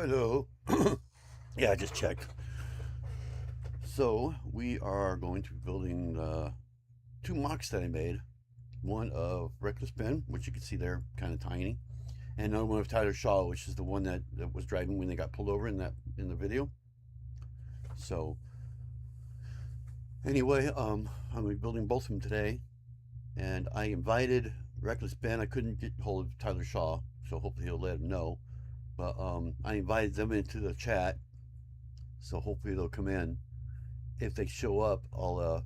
Hello. Yeah, I just checked. So we are going to be building two mocks that I made. One of Reckless Ben, which you can see there, kind of tiny, and another one of Tyler Shaw, which is the one that was driving when they got pulled over in the video. So anyway, I'm gonna be building both of them today, and I invited Reckless Ben. I couldn't get hold of Tyler Shaw, so hopefully he'll let him know. But I invited them into the chat, so hopefully they'll come in. If they show up, I'll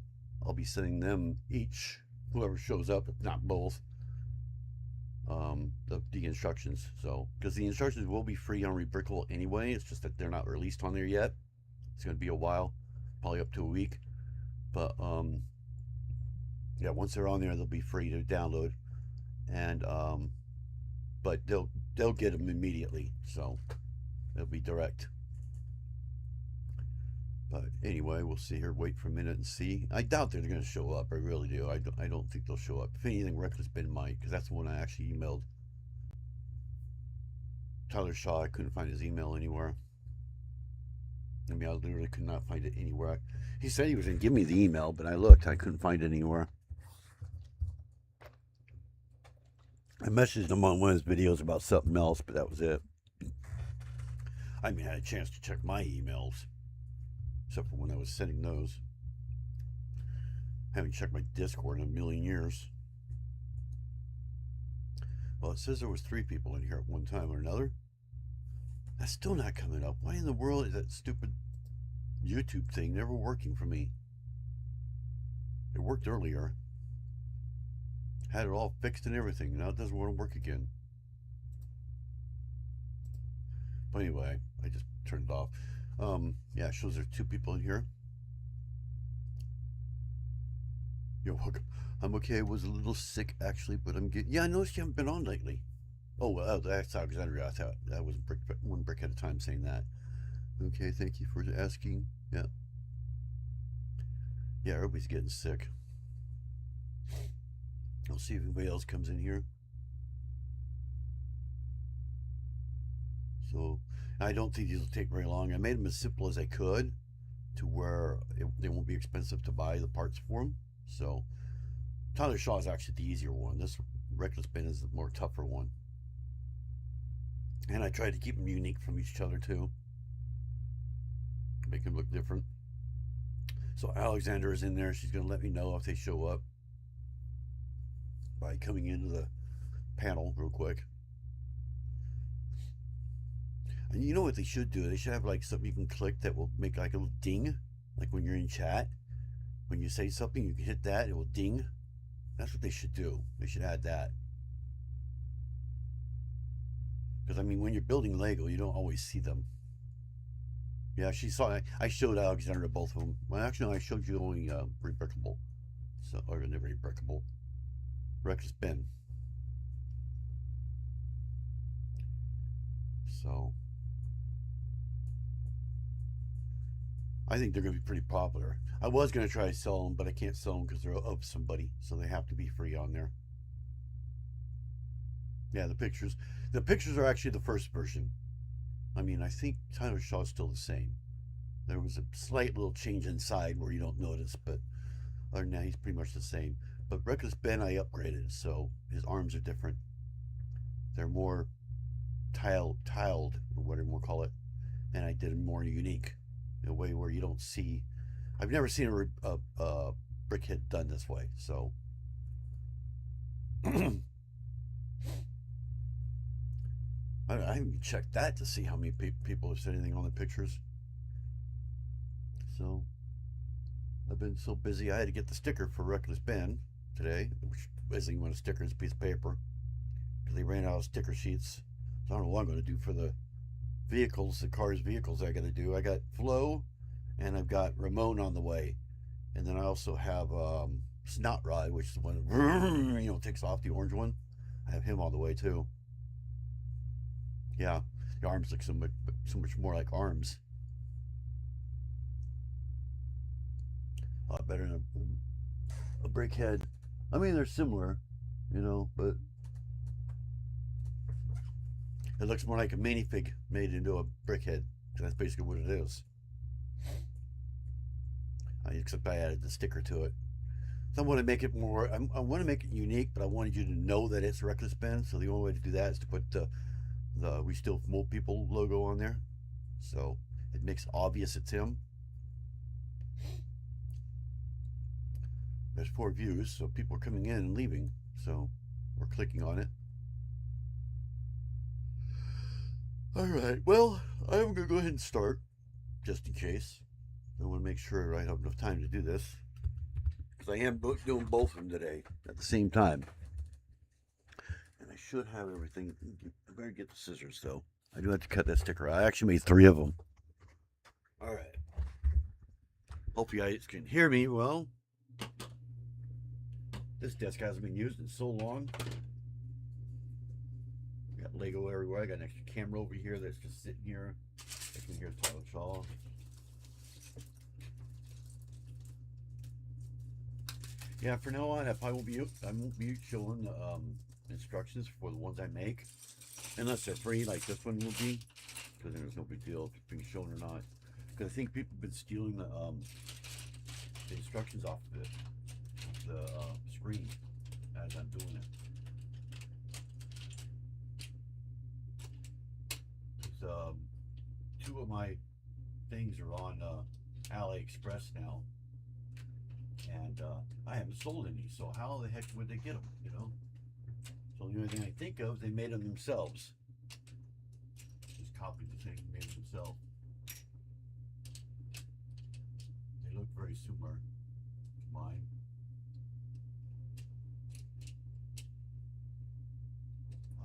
be sending them each, whoever shows up, if not both, the instructions. So because the instructions will be free on Rebrickable anyway, it's just that they're not released on there yet. It's going to be a while, probably up to a week. But yeah, once they're on there, they'll be free to download, and but they'll get them immediately, so they'll be direct. But anyway, we'll see here. Wait for a minute and see. I doubt they're going to show up. I really do. I don't think they'll show up. If anything, Reckless Ben might, because that's the one I actually emailed. Tyler Shaw, I couldn't find his email anywhere. I mean, I literally could not find it anywhere. He said he was going to give me the email, but I looked. I couldn't find it anywhere. I messaged him on one of his videos about something else, but that was it. I haven't had a chance to check my emails, except for when I was sending those. I haven't checked my Discord in a million years. Well, it says there was 3 people in here at one time or another. That's still not coming up. Why in the world is that stupid YouTube thing never working for me? It worked earlier. Had it all fixed and everything. Now it doesn't want to work again. But anyway, I just turned it off. Yeah, it shows there's 2 people in here. You're welcome. I'm okay. I was a little sick actually, but I'm getting. Yeah, I noticed you haven't been on lately. Oh, well, that's Alexandria. I thought that was one brick at a time saying that. Okay, thank you for asking. Yeah. Yeah, everybody's getting sick. I'll see if anybody else comes in here. So, I don't think these will take very long. I made them as simple as I could to where they won't be expensive to buy the parts for them. So, Tyler Shaw is actually the easier one. This Reckless Ben is the more tougher one. And I tried to keep them unique from each other too. Make them look different. So Alexandra is in there. She's going to let me know if they show up by coming into the panel real quick. And you know what they should do? They should have like something you can click that will make like a little ding. Like when you're in chat. When you say something, you can hit that. It will ding. That's what they should do. They should add that. Because, I mean, when you're building Lego, you don't always see them. Yeah, she saw. I showed Alexandra both of them. Well, actually, no, I showed you only REBRICKABLE. So, or never REBRICKABLE. Reckless Ben. So, I think they're going to be pretty popular. I was going to try to sell them, but I can't sell them because they're of somebody. So, they have to be free on there. Yeah, the pictures. The pictures are actually the first version. I mean, I think Tyler Shaw is still the same. There was a slight little change inside where you don't notice, but other than that, he's pretty much the same. But Reckless Ben, I upgraded, so his arms are different. They're more tiled, or whatever we'll call it, and I did them more unique, in a way where you don't see. I've never seen a brickhead done this way, so. I haven't checked that to see how many people have said anything on the pictures. So, I've been so busy, I had to get the sticker for Reckless Ben today, which isn't even a sticker, it's a piece of paper, because they ran out of sticker sheets. So I don't know what I'm going to do for the vehicles, vehicles I got to do. I got Flo, and I've got Ramon on the way. And then I also have Snot Rod, which is the one, takes off, the orange one. I have him on the way too. Yeah, the arms look so much more like arms. A lot better than a brickhead. I mean, they're similar, but It looks more like a minifig made into a brickhead. That's basically what it is. Except I added the sticker to it. So I want to make it more. I want to make it unique, but I wanted you to know that it's Reckless Ben. So the only way to do that is to put the We Still Mold People logo on there, so it makes obvious it's him. There's 4 views, so people are coming in and leaving. So we're clicking on it. All right. Well, I'm gonna go ahead and start, just in case. I want to make sure I have enough time to do this, because I am doing both of them today at the same time. And I should have everything. I better get the scissors, though. I do have to cut that sticker. I actually made 3 of them. All right. Hope you guys can hear me well. This desk hasn't been used in so long. Got Lego everywhere. I got an extra camera over here that's just sitting here. I can hear Tyler Shaw. Yeah, for now on, I won't be showing the instructions for the ones I make, unless they're free, like this one will be, because there's no big deal if it's being shown or not. Because I think people have been stealing the instructions off the screen as I'm doing it. It's, 2 of my things are on AliExpress now, and I haven't sold any, so how the heck would they get them, you know? So the only thing I think of, they made them themselves. Just copied the thing and made it themselves. They look very similar to mine.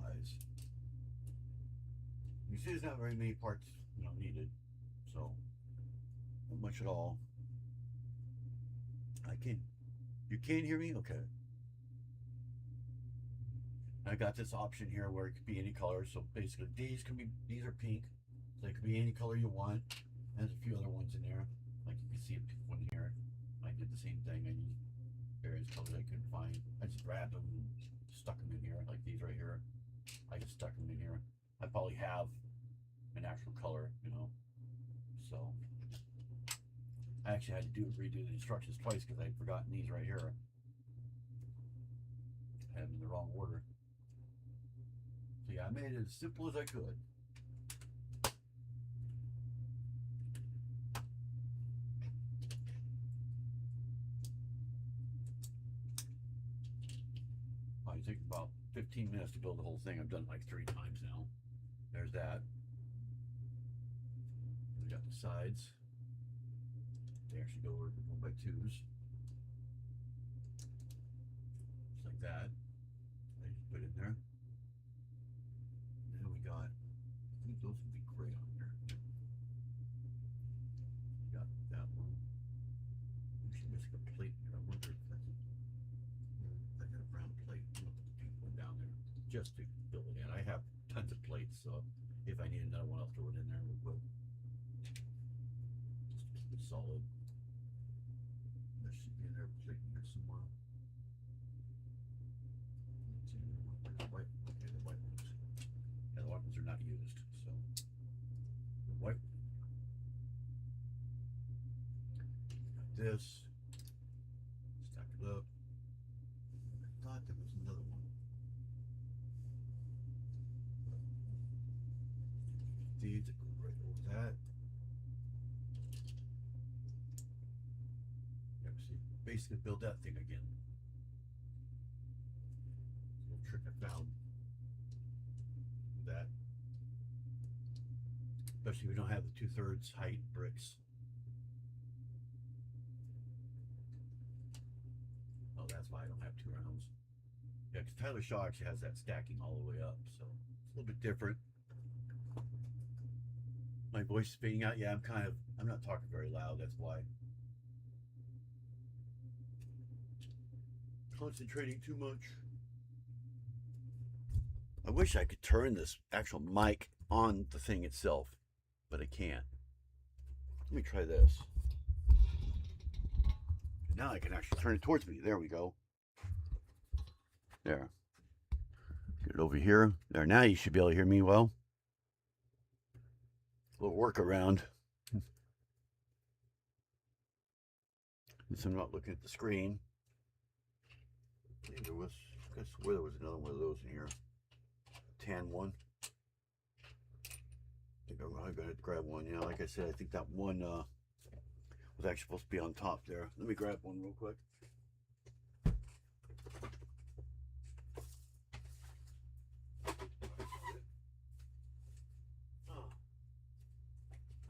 Eyes. You see there's not very many parts, you know, needed, so not much at all. You can't hear me? Okay. I got this option here where it could be any color. So basically these are pink. So they could be any color you want. There's a few other ones in there. Like you can see one here. I did the same thing. I used various colors I couldn't find. I just grabbed them and stuck them in here, like these right here. I just stuck them in here. I probably have an actual color, you know. So I actually had to redo the instructions twice because I'd forgotten these right here. I had them in the wrong order. So yeah, I made it as simple as I could. It took about 15 minutes to build the whole thing. I've done it like 3 times now. There's that. We got the sides. They actually go over 1x2s. Just like that. I just put it in there. And then we got, I think those would be gray on there. Got that one. Actually missing a plate here. I wonder if that's I got a brown plate. I'll put the pink one down there just to build it in. I have tons of plates, so if I need another one, I'll throw it in there real quick. Just be solid. There should be another plate in here somewhere. The white, okay, the white ones. Yeah, the white ones are not used, so the white. Got this. Stack it up. I thought there was another one. These that go right over that. Yeah, see, basically build that thing again. Little trick I found with that. Especially if we don't have the 2/3 height bricks. Oh, that's why I don't have 2 rounds. Yeah, because Tyler Shaw actually has that stacking all the way up, so it's a little bit different. My voice is fading out. Yeah, I'm not talking very loud, that's why. Concentrating too much. I wish I could turn this actual mic on the thing itself, but I can't. Let me try this. Now I can actually turn it towards me. There we go. There. Get it over here. There, now you should be able to hear me well. little workaround. Since I'm not looking at the screen. I think there was, I swear there was another one of those in here. Tan one. I think I'm going to grab one. Yeah, like I said, I think that one was actually supposed to be on top there. Let me grab one real quick. Oh.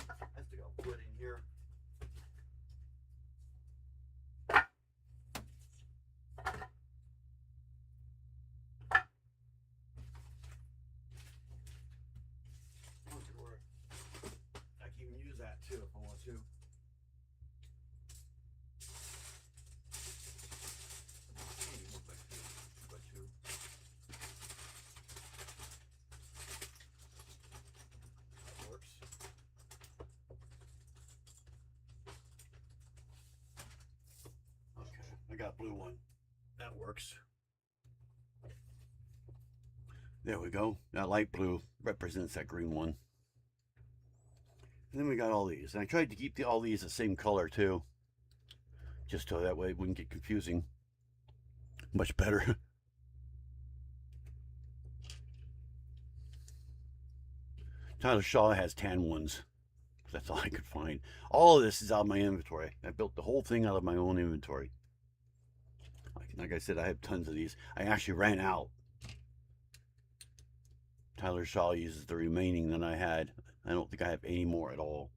I think I'll put in here. I can even use that too if I want to. That works. Okay, I got blue one. That works. There we go. That light blue represents that green one. And then we got all these. And I tried to keep all these the same color too. Just so that way it wouldn't get confusing. Much better. Tyler Shaw has tan ones. That's all I could find. All of this is out of my inventory. I built the whole thing out of my own inventory. Like I said, I have tons of these. I actually ran out. Tyler Shaw uses the remaining that I had. I don't think I have any more at all.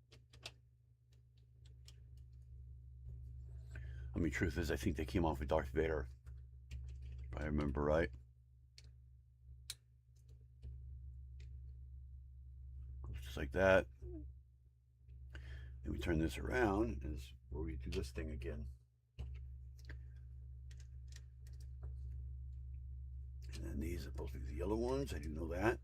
I mean, truth is, I think they came off with Darth Vader, if I remember right. Just like that. Then we turn this around, and this is where we do this thing again. And then these are supposed to be the yellow ones. I do know that.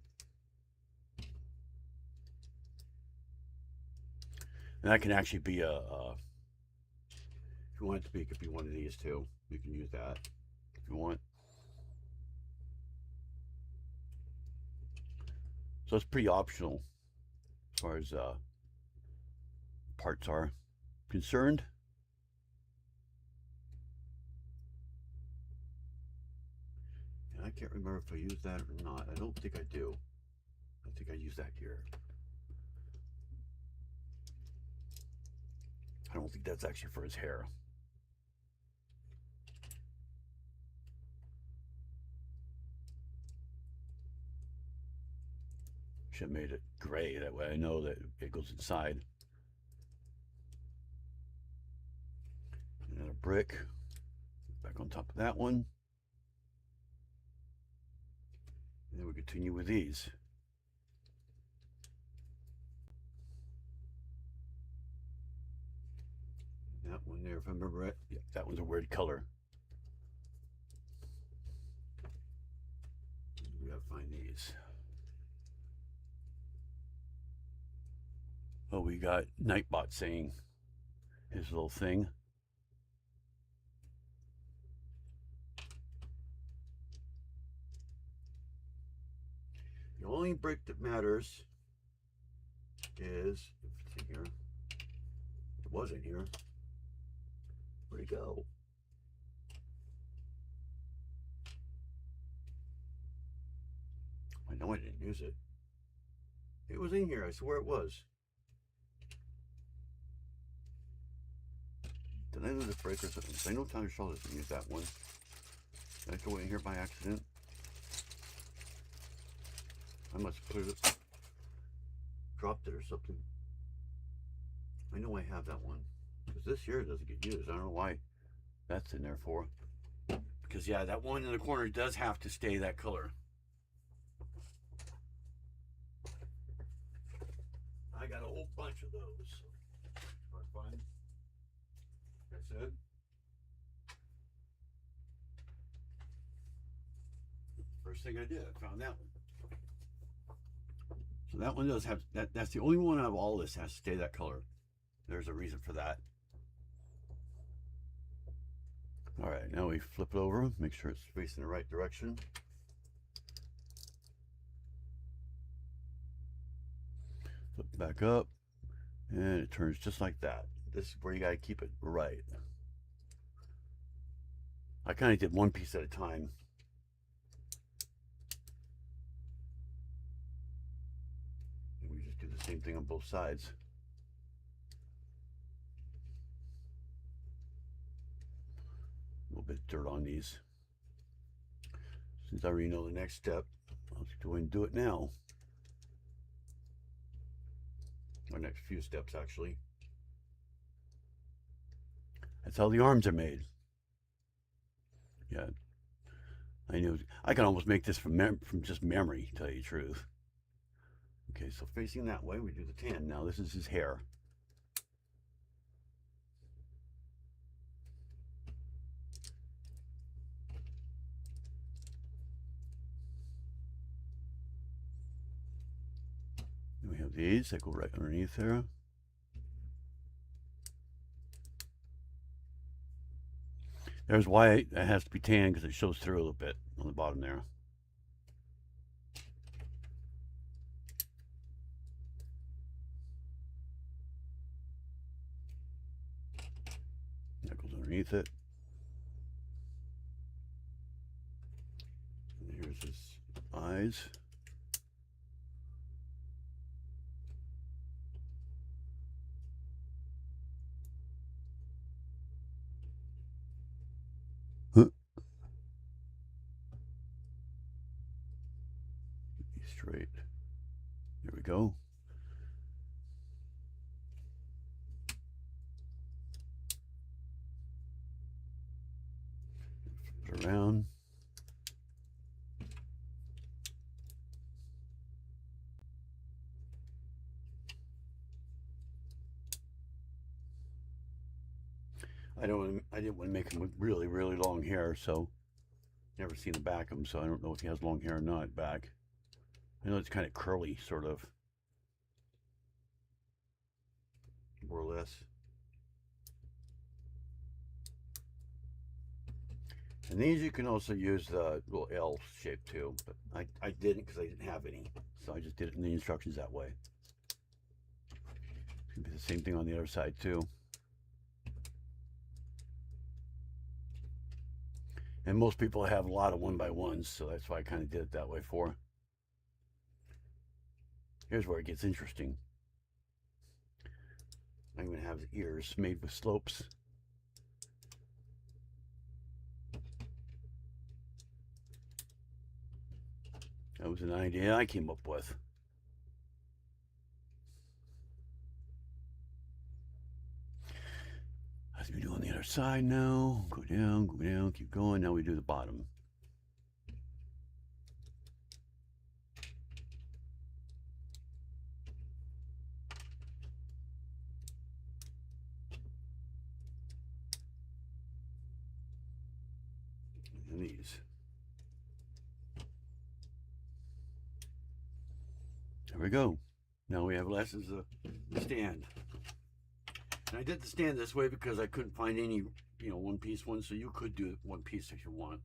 And that can actually be a if you want it to be, it could be one of these too. You can use that if you want. So it's pretty optional as far as parts are concerned. And I can't remember if I use that or not. I don't think I do. I think I use that here. I don't think that's actually for his hair. Should have made it gray, that way I know that it goes inside. And then a brick back on top of that one. And then we continue with these. That one there, if I remember right, yeah, that one's a weird color. We gotta find these. Oh, we got Nightbot saying his little thing. The only brick that matters is, if it's in here, it was in here. Where'd it go? I know I didn't use it. It was in here, I swear it was. Did I lose a break or something? I know Tyler Shaw doesn't use that one. Did I throw it in here by accident? I must have put it, dropped it or something. I know I have that one. Because this here doesn't get used. I don't know why that's in there for. Because yeah, that one in the corner does have to stay that color. I got a whole bunch of those. Hard to find. Like I said. First thing I did, I found that one. So that one does have, that's the only one out of all this has to stay that color. There's a reason for that. All right, now we flip it over, make sure it's facing the right direction. Flip back up, and it turns just like that. This is where you got to keep it right. I kind of did one piece at a time. And we just do the same thing on both sides. A little bit of dirt on these. Since I already know the next step, I'll just go ahead and do it now. Our next few steps, actually. That's how the arms are made. Yeah, I knew. I can almost make this from just memory, to tell you the truth. Okay, so facing that way, we do the tan. Now this is his hair. And we have these that go right underneath there. There's why it has to be tan, because it shows through a little bit on the bottom there. That goes underneath it. And here's his eyes. Straight. There we go. Flip it around. I didn't want to make him with really, really long hair, so never seen the back of him, so I don't know if he has long hair or not back. I know it's kind of curly, sort of, more or less. And these you can also use the little L shape too, but I didn't because I didn't have any, so I just did it in the instructions that way. It's gonna be the same thing on the other side too. And most people have a lot of 1x1s, so that's why I kind of did it that way for. Here's where it gets interesting. I'm going to have the ears made with slopes. That was an idea I came up with. As we do on the other side now, go down, keep going. Now we do the bottom. And these. There we go. Now we have lessons of the stand. And I did the stand this way because I couldn't find any, one-piece ones, so you could do one piece if you want.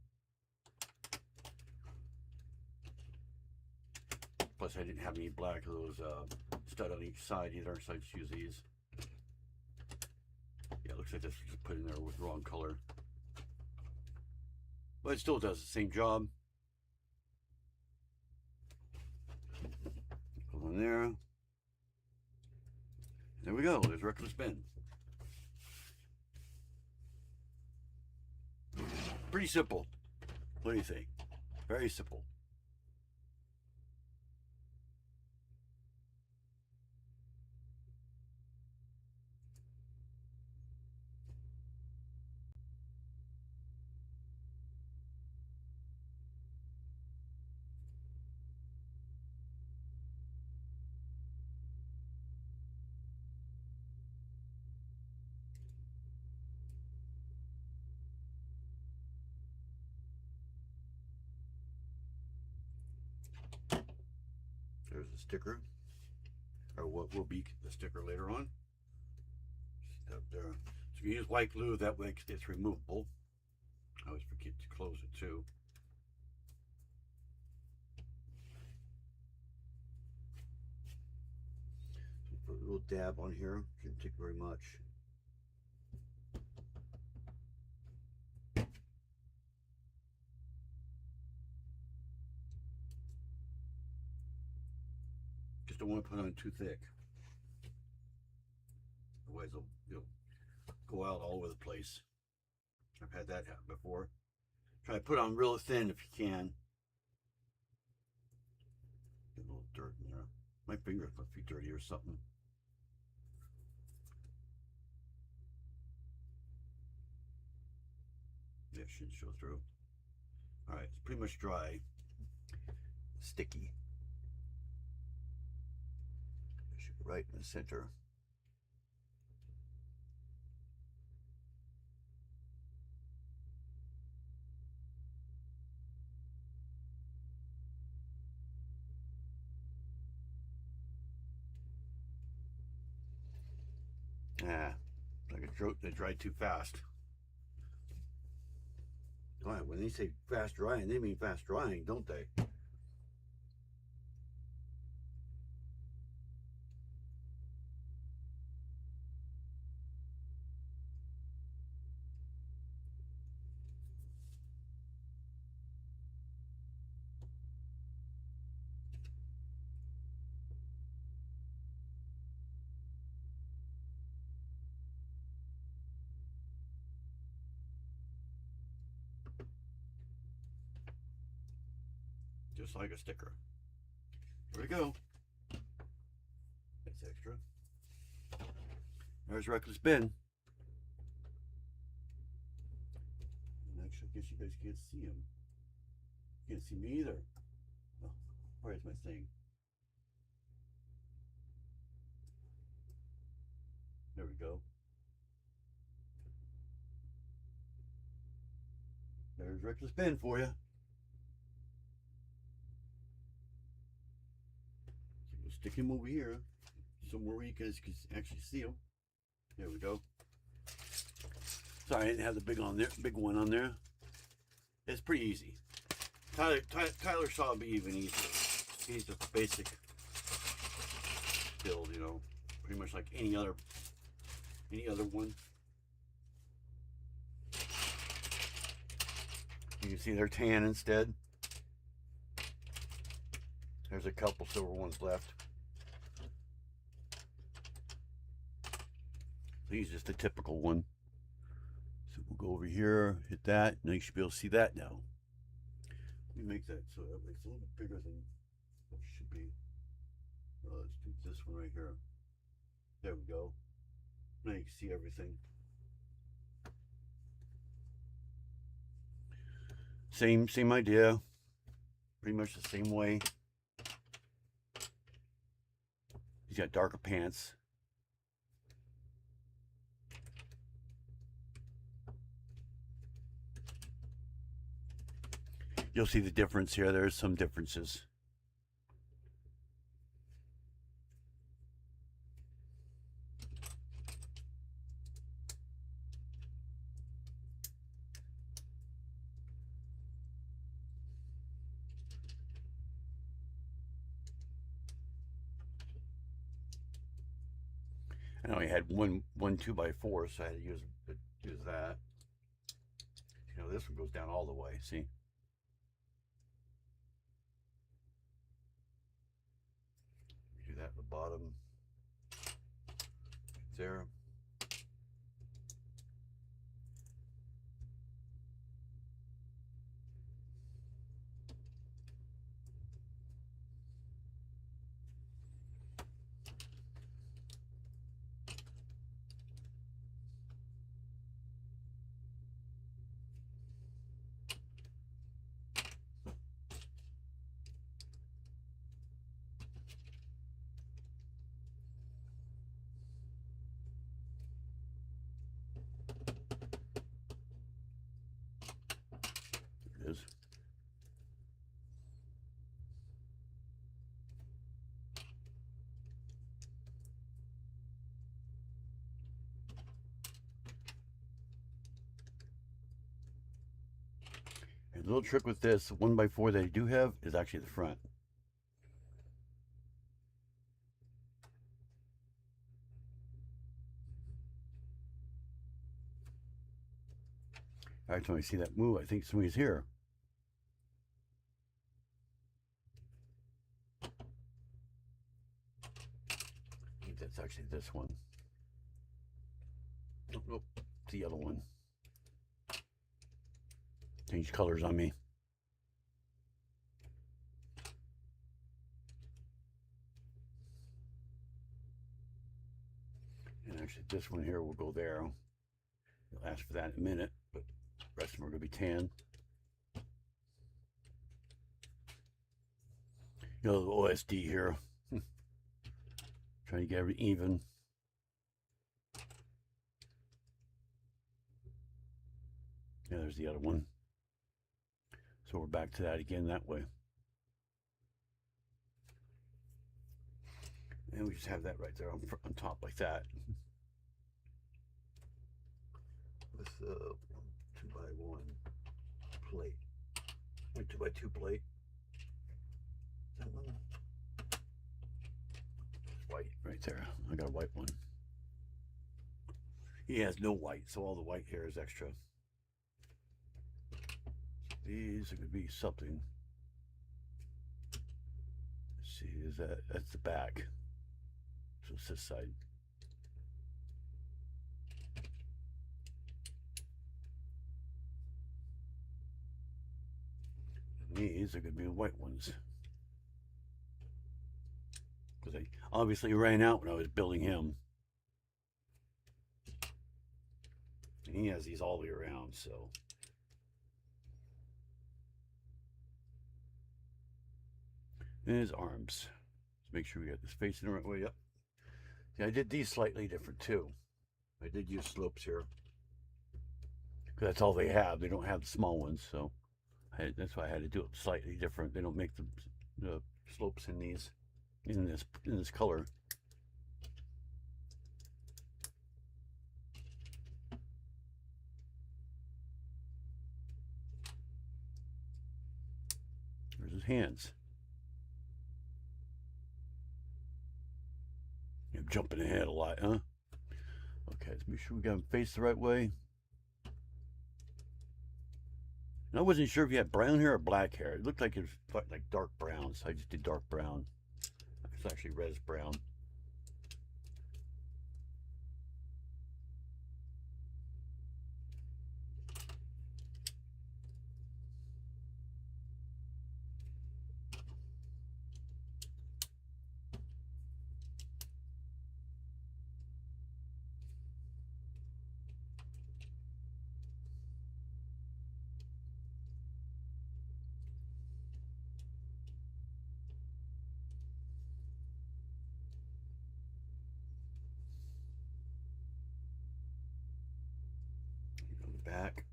Plus, I didn't have any black of those stud on each side either, so I just use these. Yeah, it looks like this was just put in there with the wrong color. But it still does the same job. Go in there. There we go. There's reckless Ben. Pretty simple. What do you think? Very simple. There's the sticker, or what will be the sticker later on. Just up there. So you use white glue, that way it's removable. I always forget to close it too. put a little dab on here. Shouldn't take very much. Just don't want to put on too thick. Otherwise it'll go out all over the place. I've had that happen before. Try to put on real thin if you can. Get a little dirt in there. My fingers must be dirty or something. Yeah, it should show through. Alright, it's pretty much dry. Sticky. It should be right in the center. Like it dried too fast. All right, when they say fast drying, they mean fast drying, don't they? Just like a sticker. Here we go. That's extra. There's Reckless Ben. And actually, I guess you guys can't see him. You can't see me either. Oh, where's my thing? There we go. There's Reckless Ben for you. So we'll stick him over here, somewhere where you guys can actually see him. There we go. Sorry, I didn't have the big one on there. It's pretty easy. Tyler saw it be even easier. He's the basic build, you know, pretty much like any other one. You can see they're tan instead. There's a couple silver ones left. He's just a typical one. So we'll go over here, hit that. Now you should be able to see that now. Let me make that so that it's a little bit bigger than what it should be. Let's do this one right here. There we go. Now you can see everything. Same idea. Pretty much the same way. He's got darker pants. You'll see the difference here. There's some differences. I only had one 2x4, so I had to use that. You know, this one goes down all the way. See? Do that at the bottom. There. Is. And a little trick with this 1x4 that I do have is actually the front. Every time I see that move, I think somebody's here. I think that's actually this one. Nope, it's the other one. Change colors on me. And actually this one here will go there. You'll ask for that in a minute, but the rest of them are going to be tan. You know, the OSD here. Trying to get everything even. Yeah, there's the other one. So we're back to that again that way. And we just have that right there on top like that. With a 2x1 plate. A 2x2 plate. That one? It's white right there. I got a white one. He has no white, so all the white here is extra. These are going to be something. Let's see, is that's the back. So it's this side. And these are going to be the white ones. Because I obviously ran out when I was building him. And he has these all the way around, so. And his arms. Let's make sure we got this facing the right way up. See, I did these slightly different too. I did use slopes here. Because that's all they have. They don't have the small ones, so that's why I had to do it slightly different. They don't make the slopes in these, in this color. There's his hands. I'm jumping ahead a lot, huh? Okay, let's make sure we got him faced the right way. And I wasn't sure if he had brown hair or black hair. It looked like it was like dark brown, so I just did dark brown. It's actually res brown. Back.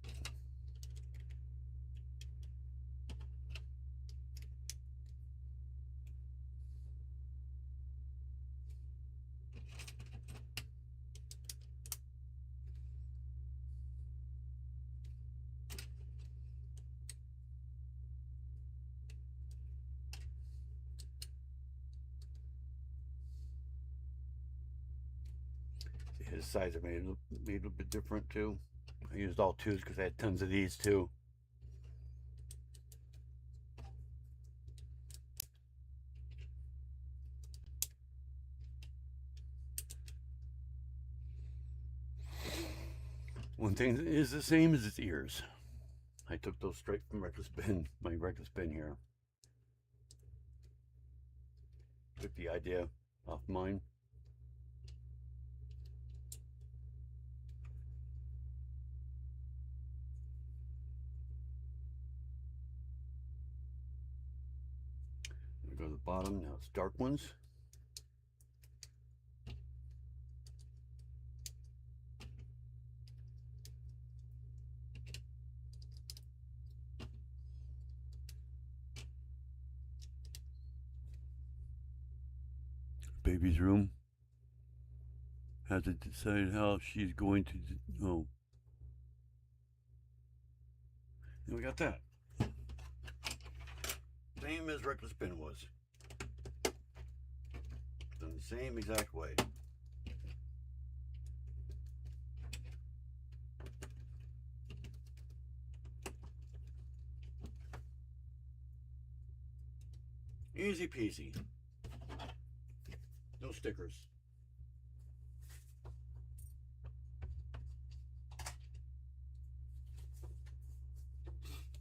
See, his size I made a little bit different too. I used all twos because I had tons of these too. One thing that is the same is its ears. I took those straight from Reckless Ben, my Reckless Ben here. Took the idea off mine. We go to the bottom, now it's dark ones. Baby's room. Has to decide how she's going to, oh. And we got that. Same as Reckless Ben was. Done the same exact way. Easy peasy. No stickers.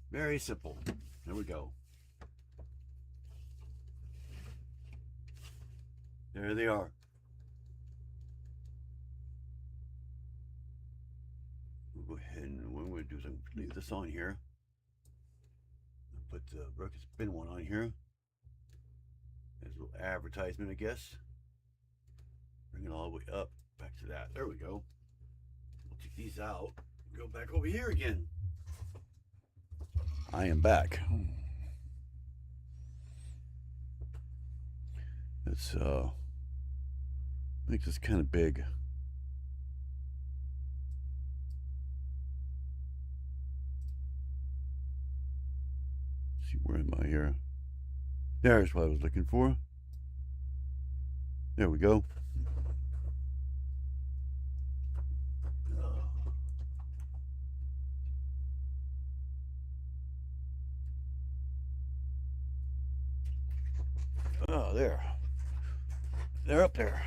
Very simple. There we go. There they are. We'll go ahead and what we're going to do is I'm leave this on here. Put the Broken Spin one on here. There's a little advertisement, I guess. Bring it all the way up. Back to that. There we go. We'll take these out. Go back over here again. I am back. It's I think it's kind of big. Let's see, where am I here? There's what I was looking for. There we go. Oh, there. They're up there.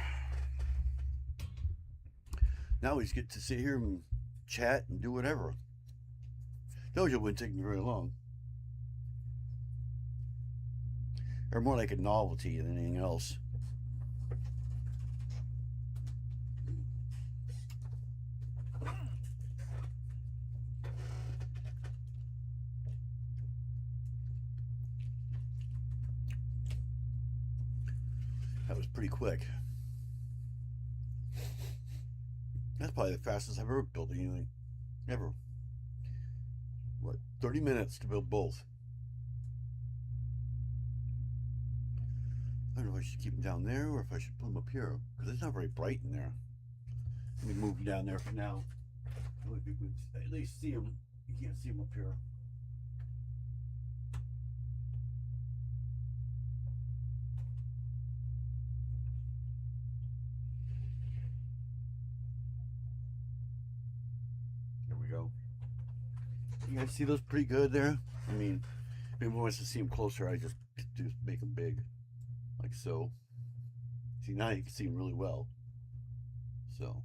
Now we just get to sit here and chat and do whatever. Told you it wouldn't take me very long. They're more like a novelty than anything else. That was pretty quick. That's probably the fastest I've ever built anything. Ever. What, 30 minutes to build both. I don't know if I should keep them down there or if I should put them up here, because it's not very bright in there. Let me move them down there for now. You could at least see them. You can't see them up here. There we go. You guys see those pretty good there? I mean, if anyone wants to see them closer, I just make them big. Like so. See, now you can see them really well. So.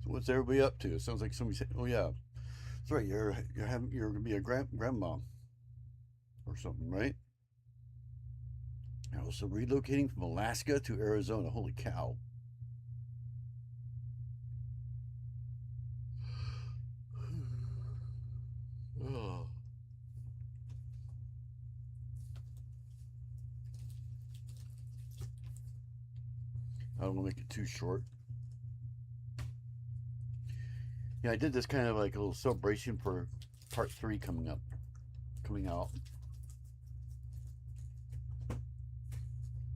So what's everybody up to? It sounds like somebody said, "Oh yeah, that's right. You're gonna be a grandma or something, right?" You're also relocating from Alaska to Arizona. Holy cow! Oh. I don't want to make it too short. Yeah, I did this kind of like a little celebration for part 3 coming out.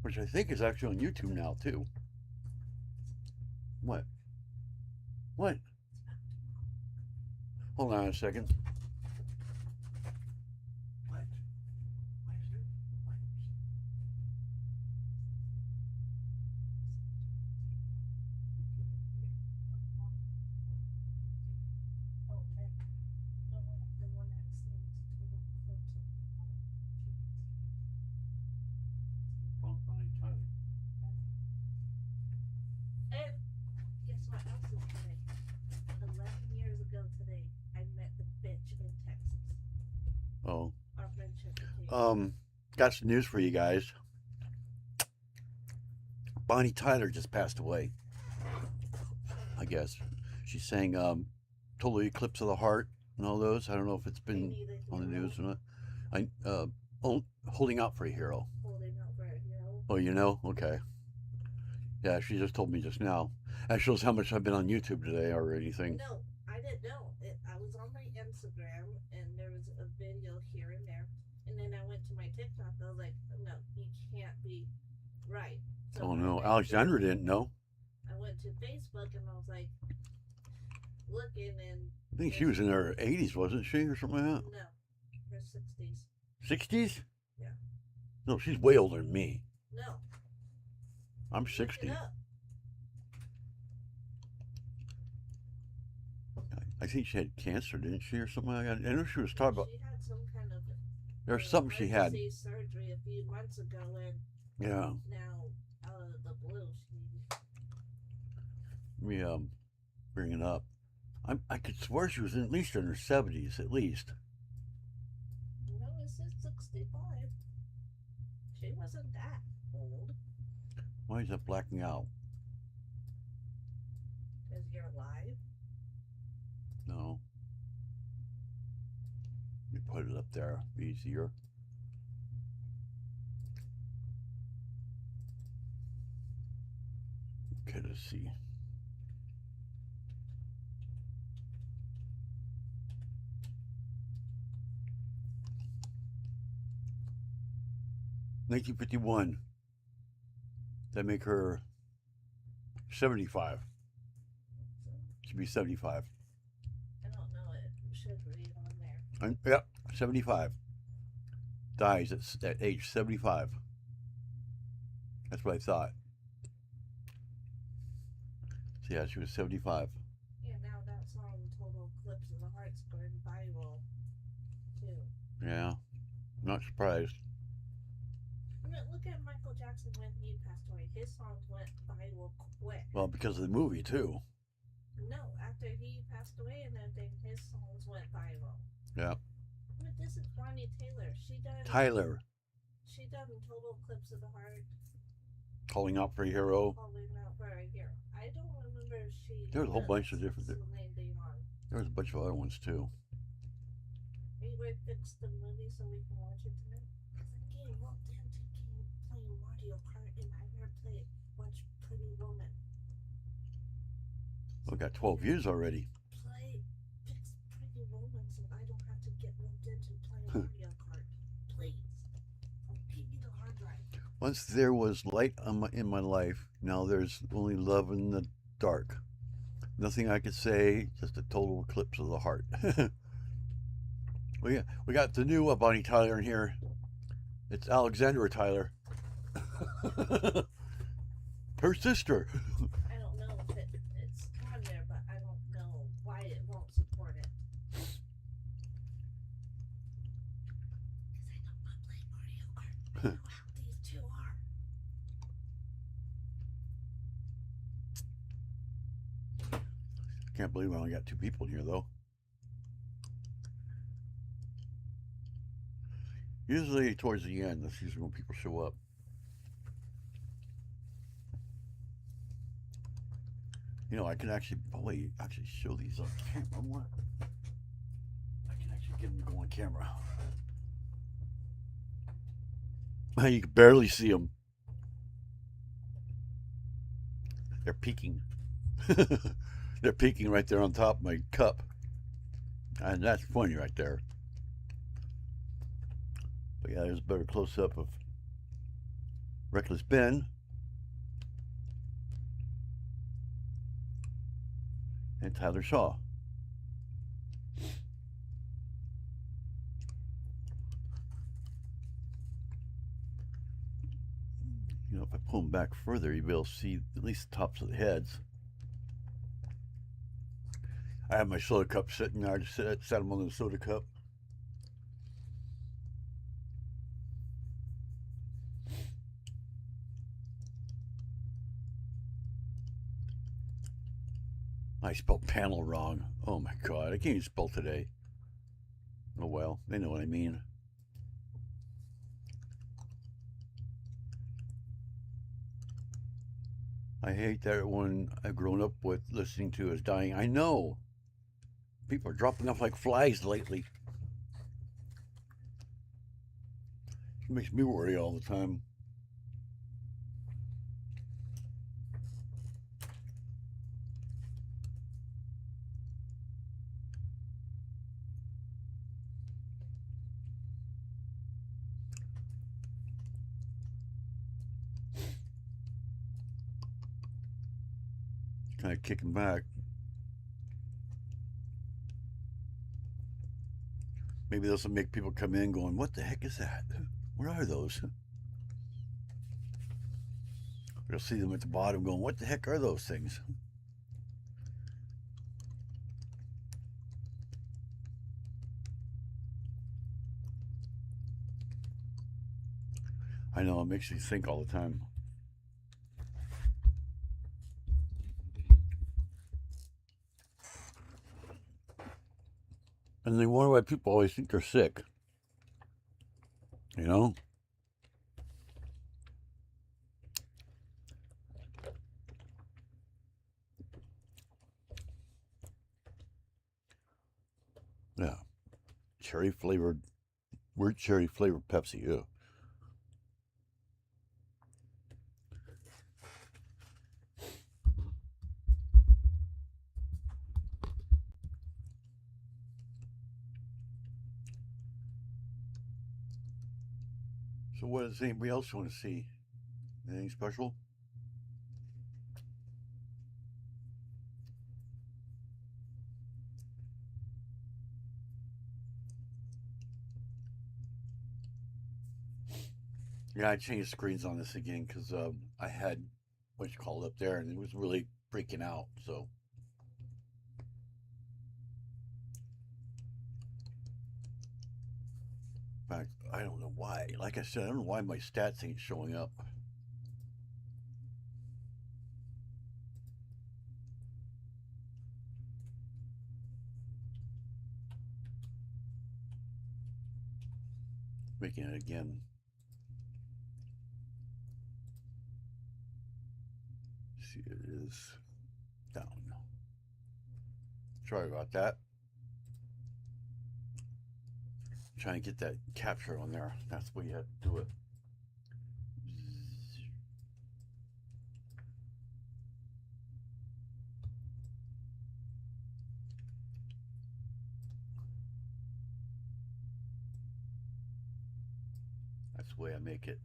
Which I think is actually on YouTube now too. What? What? Hold on a second. What? Why is there lights? And guess what else is today? 11 years ago today, I met the bitch in Texas. Oh. Our friendship became. Got some news for you guys. Bonnie Tyler just passed away. I guess she sang "Total Eclipse of the Heart" and all those. I don't know if it's been on the news or not. Holding Out for a Hero. Holding out for a hero. Oh, you know? Okay. Yeah, she just told me just now. That shows how much I've been on YouTube today or anything. No, I didn't know. I was on my Instagram and there was a video here and there. And then I went to my TikTok. I was like, no, you can't be right. So Oh no, Alexandra didn't know. I went to Facebook and I was like, looking and. I think she was in her 80s, wasn't she, or something like that? No, her 60s. 60s? Yeah. No, she's way older than me. No. I'm 60. Look it up. I think she had cancer, didn't she, or something like that? I know she was talking about. She had some kind of There's something she heart had. disease surgery a few months ago, and Yeah. now out of the blue, Let me bring it up. I could swear she was at least in her 70s, at least. no, it says 65. She wasn't that old. Why is that blacking out? Because you're alive. No. Let me put it up there. Easier. Okay, let's see. $1951. That make her 75. She'd be 75. I don't know. It should read on there. Yep, 75. Dies at age 75. That's what I thought. So yeah, she was 75. Yeah, now that song, Total Eclipse of the Heart's going viral, too. Yeah, not surprised. I mean, look at Michael Jackson when he passed away. His songs went viral quick. Well, because of the movie, too. No, after he passed away and everything, his songs went viral. Yeah. But this is Bonnie Taylor. Tyler. She done Total Eclipse of the Heart. Calling Out for a Hero. Calling Out for a Hero. I don't remember if she. There was a whole bunch of different. Celine Dion. There was a bunch of other ones, too. Are you going to fix the movie so we can watch it tonight? Because I'm getting roped into playing Mario Kart and I never watch Pretty Woman. We got 12 views already. Fix Pretty Woman so I don't have to get roped into playing Mario Kart. Please. Give me the hard drive. Once there was light in my life, now there's only love in the dark. Nothing I could say, just a total eclipse of the heart. We got the new Bonnie Tyler in here. It's Alexandra Tyler. Her sister. I don't know if it's on there, but I don't know why it won't support it. Because I don't want to play Mario Kart. I know how these two are. Can't believe I only got 2 people in here, though. Usually towards the end, that's usually when people show up. You know, I can actually probably show these on camera more. I can actually get them to go on camera. You can barely see them. They're peeking. They're peeking right there on top of my cup. And that's funny right there. But yeah, there's a better close-up of Reckless Ben. And Tyler Shaw. You know, if I pull them back further, you'll be able to see at least the tops of the heads. I have my soda cup sitting there. I just sat them on the soda cup. I spelled panel wrong. Oh my god, I can't even spell today. Oh well, they know what I mean. I hate that everyone I've grown up with listening to is dying. I know. People are dropping off like flies lately. It makes me worry all the time. Kind of kicking back. Maybe this will make people come in going, what the heck is that? What are those? You'll see them at the bottom going, what the heck are those things? I know, it makes you think all the time. And they wonder why people always think they're sick. You know? Yeah. Cherry flavored, weird cherry flavored Pepsi. Ew. So, what does anybody else want to see? Anything special? Yeah, I changed screens on this again because I had what you call it up there, and it was really freaking out. So, in fact, I don't know why. Like I said, I don't know why my stats ain't showing up. Making it again. See, it is down. Sorry about that. Trying to get that capture on there. That's the way you have to do it. That's the way I make it.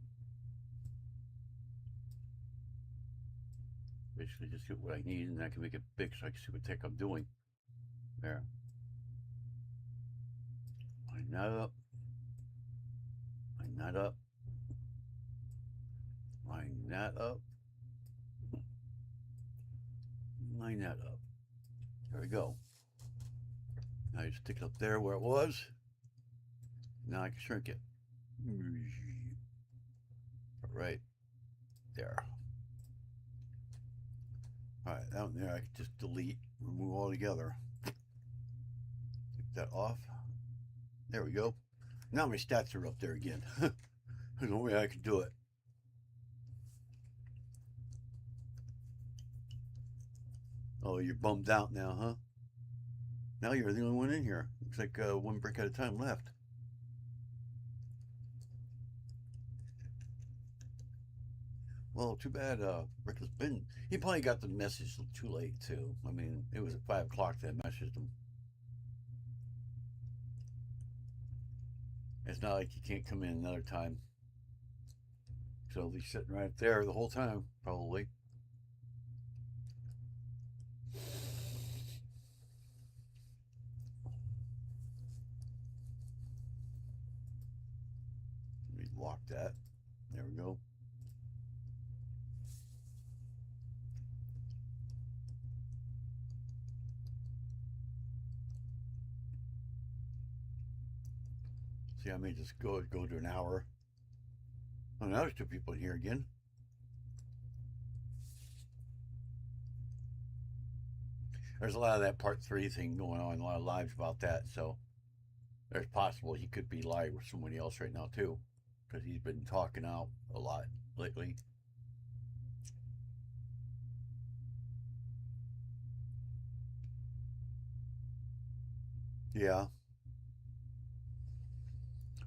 Basically, just get what I need, and I can make it big so I can see what the heck I'm doing. There. Line that up. Line that up. Line that up. Line that up. There we go. Now you stick it up there where it was. Now I can shrink it. Right there. Alright, down there I can just delete, remove all together. Take that off. There we go. Now my stats are up there again. There's no way I can do it. Oh, you're bummed out now, huh? Now you're the only one in here. Looks like one brick at a time left. Well, too bad Rick has been. He probably got the message too late, too. I mean, it was at 5 o'clock that I messaged him. It's not like he can't come in another time. So he's sitting right there the whole time, probably. Let me lock that. There we go. See, I may just go to an hour. Oh, now there's 2 people in here again. There's a lot of that part 3 thing going on, a lot of lives about that. So there's possible he could be live with somebody else right now too, because he's been talking out a lot lately. Yeah.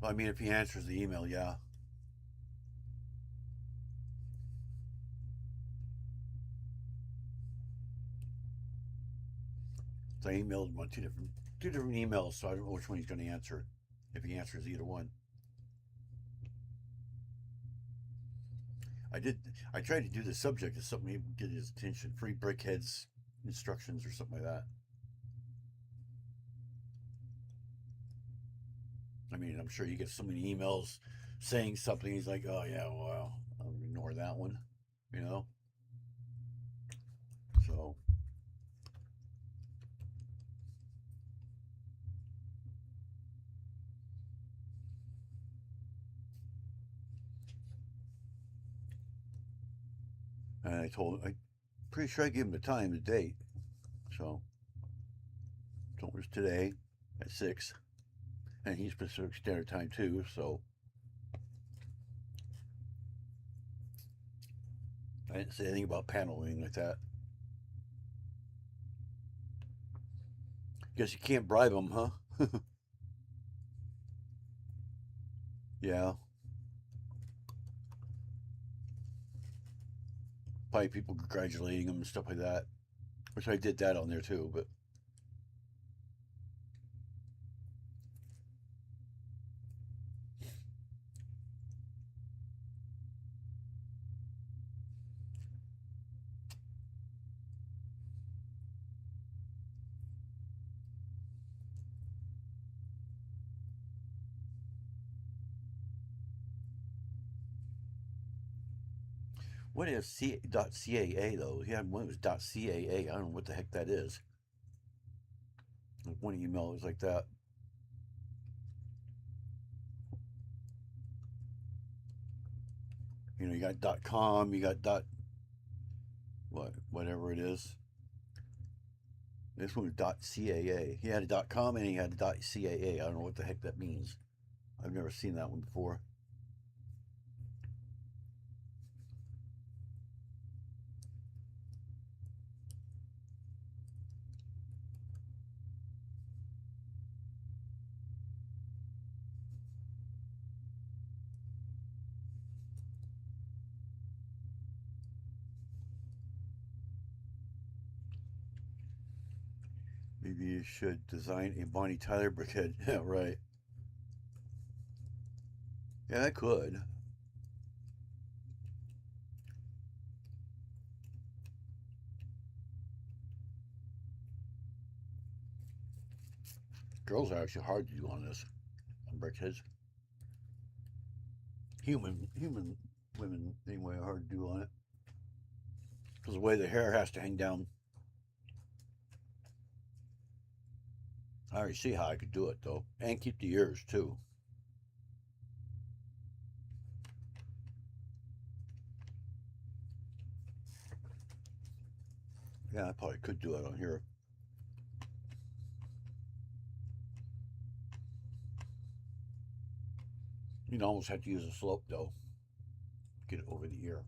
Well, I mean, if he answers the email, yeah. So I emailed him on two different emails, so I don't know which one he's going to answer. If he answers either one, I tried to do the subject as something to get his attention. Free Brickheadz Instructions or something like that. I mean, I'm sure he gets so many emails saying something. He's like, oh yeah, well, I'll ignore that one. You know. So And I told him, I'm pretty sure I gave him the time, the date. So, told him it was today at 6. And he's Pacific Standard Time too, so I didn't say anything about paneling like that. Guess you can't bribe them, huh? Yeah. Probably people congratulating him and stuff like that. Which I did that on there too, but what is .caa though? He had one that was .caa. I don't know what the heck that is. Like one email was like that. You know, you got .com, you got whatever it is. This one was .caa. He had a .com and he had a .caa. I don't know what the heck that means. I've never seen that one before. Maybe you should design a Bonnie Tyler brickhead. Yeah, right. Yeah, I could. Girls are actually hard to do on this, on brickheads. Human women anyway are hard to do on it because the way the hair has to hang down. I already see how I could do it though, and keep the ears too. Yeah, I probably could do it on here. You'd almost have to use a slope though, get it over the ear.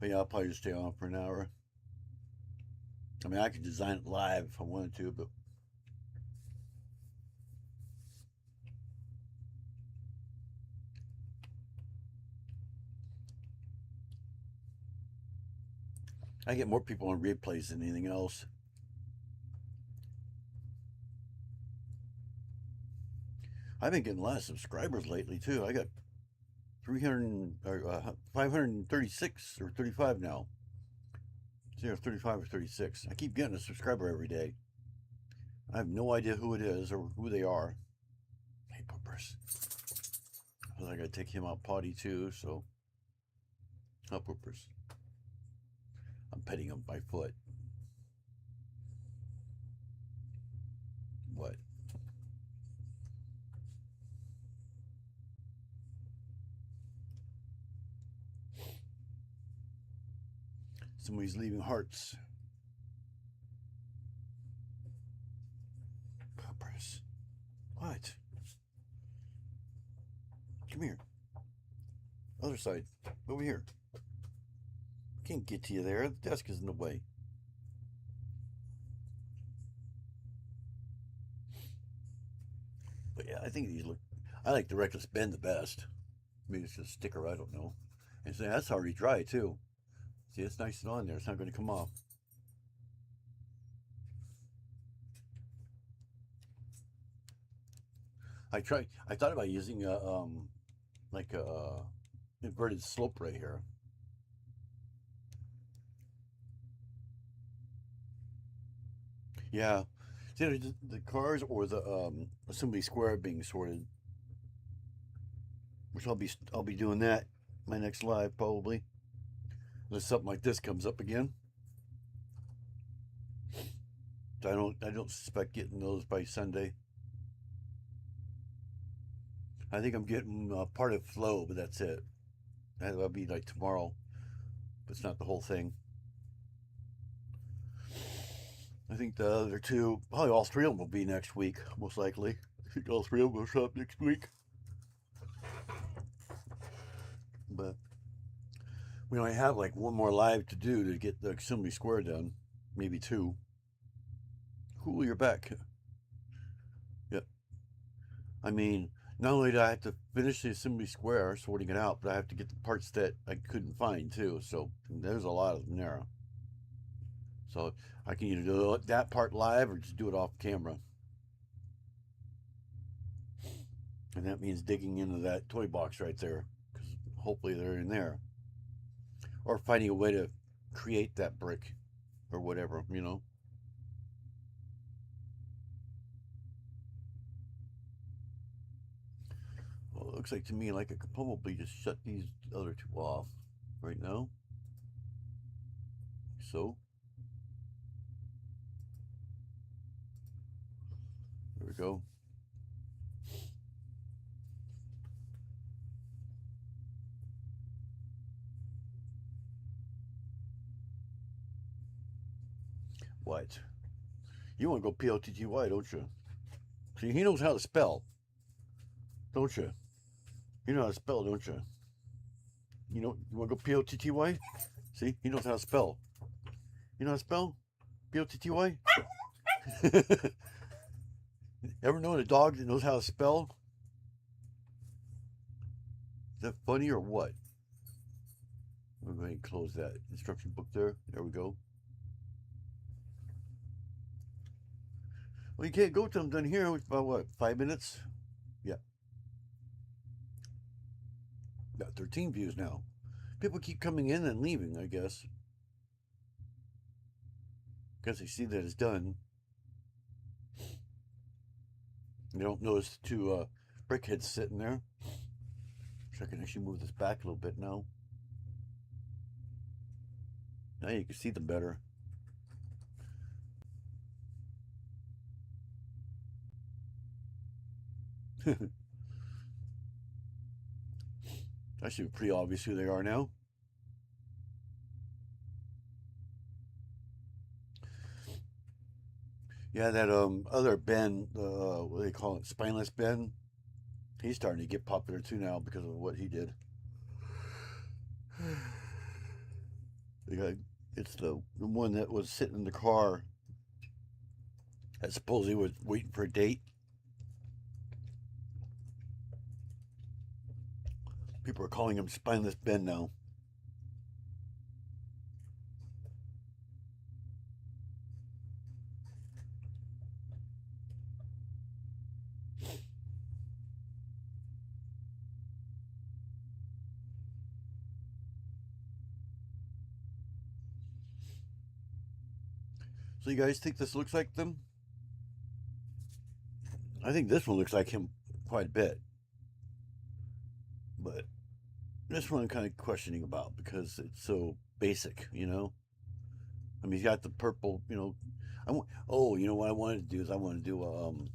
But yeah, I'll probably just stay on for an hour. I mean, I could design it live if I wanted to, but I get more people on replays than anything else. I've been getting a lot of subscribers lately too. I got 300 or 536 or 35 now. It's either 35 or 36. I keep getting a subscriber every day. I have no idea who it is or who they are. Hey, poopers. I gotta take him out potty too, so. Oh, poopers. I'm petting him by foot. What? Somebody's leaving hearts. Poopers. What? Come here. Other side. Over here. Can't get to you there. The desk is in the way. But yeah, I think these look. I like the Reckless Bend the best. Maybe it's just a sticker. I don't know. And so that's already dry too. See, it's nice and on there. It's not going to come off. I thought about using like a inverted slope right here. Yeah. See, the cars or the assembly square being sorted, which I'll be doing that my next live probably. Unless something like this comes up again. I don't suspect getting those by Sunday. I think I'm getting part of flow, but that's it. That'll be like tomorrow, but it's not the whole thing. I think the other two, probably all three of them will be next week, most likely. I think all three of them will show up next week. But we only have like one more live to do to get the Assembly Square done. Maybe two. Cool, you're back. Yep. I mean, not only do I have to finish the Assembly Square, sorting it out, but I have to get the parts that I couldn't find too. So there's a lot of them there. So I can either do that part live or just do it off camera. And that means digging into that toy box right there, because hopefully they're in there. Or finding a way to create that brick or whatever, you know. Well, it looks like to me like I could probably just shut these other two off right now. So, there we go. What? You want to go PLTTY, don't you? See, he knows how to spell, don't you? You know how to spell, don't you? You want to go PLTTY? See, he knows how to spell. You know how to spell? PLTTY? Ever known a dog that knows how to spell? Is that funny or what? I'm going to close that instruction book there. There we go. Well, you can't go till I'm done here. It's about what, 5 minutes? Yeah. Got 13 views now. People keep coming in and leaving, I guess. Because they see that it's done. You don't notice the two brickheads sitting there. So I can actually move this back a little bit now. Now you can see them better. Actually, pretty obvious who they are now. Yeah, that other Ben, what do they call it, spineless Ben? He's starting to get popular too now because of what he did. It's the one that was sitting in the car. I suppose he was waiting for a date. People are calling him Spineless Ben now. So you guys think this looks like them? I think this one looks like him quite a bit. But this one I'm kind of questioning about because it's so basic, you know? I mean, he's got the purple, you know. You know what I wanted to do is I want to do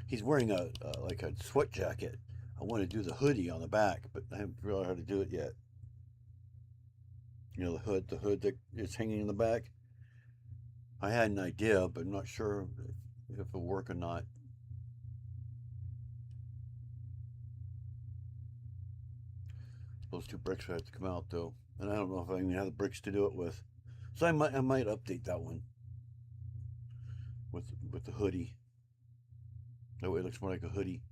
he's wearing a like a sweat jacket. I want to do the hoodie on the back, but I haven't figured out how to do it yet. You know, the hood that is hanging in the back. I had an idea, but I'm not sure if it'll work or not. Those two bricks have to come out though, and I don't know if I even have the bricks to do it with. So I might update that one with the hoodie. That way it looks more like a hoodie.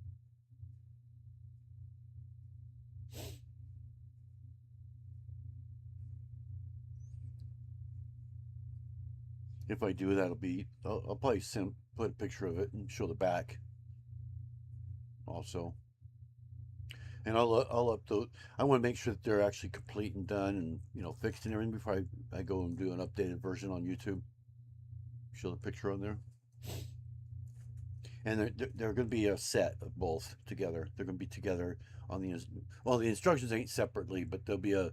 If I do that, I'll probably put a picture of it and show the back also. And I'll upload. I want to make sure that they're actually complete and done and, you know, fixed and everything before I go and do an updated version on YouTube. Show the picture on there. And they're going to be a set of both together. They're going to be together on the instructions ain't separately, but there'll be the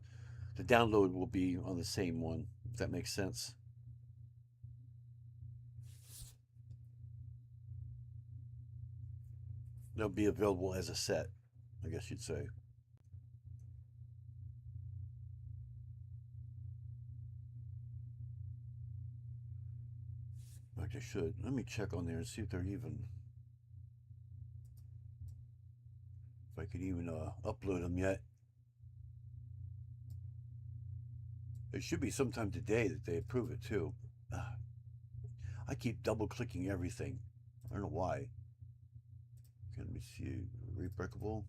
download will be on the same one, if that makes sense. They'll be available as a set, I guess you'd say. Like I should. Let me check on there and see if they're even. If I could even upload them yet. It should be sometime today that they approve it too. I keep double clicking everything. I don't know why. Okay, let me see. Rebrickable.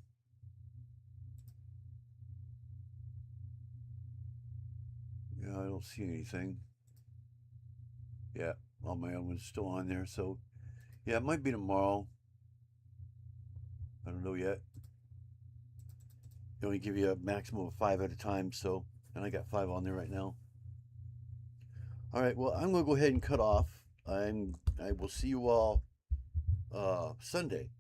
Yeah, I don't see anything. Yeah, all my other ones still on there. So, yeah, it might be tomorrow. I don't know yet. They only give you a maximum of 5 at a time, so, and I got 5 on there right now. All right, well, I'm going to go ahead and cut off. I will see you all Sunday.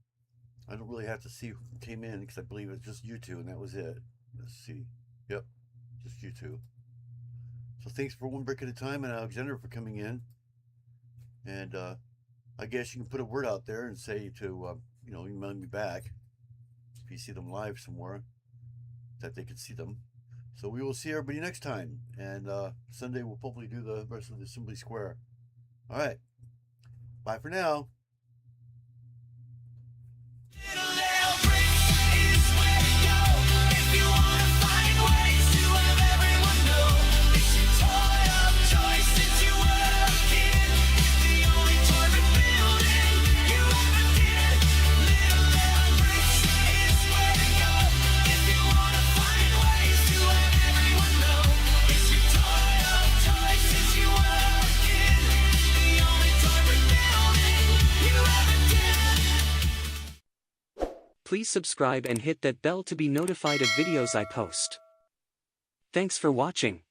I don't really have to see who came in because I believe it's just you two, and that was it. Let's see. Yep, just you two. So thanks for one brick at a time, and Alexander for coming in. And I guess you can put a word out there and say to email me back if you see them live somewhere that they can see them. So we will see everybody next time, and Sunday we'll probably do the rest of the Assembly Square. All right, bye for now. Please subscribe and hit that bell to be notified of videos I post. Thanks for watching.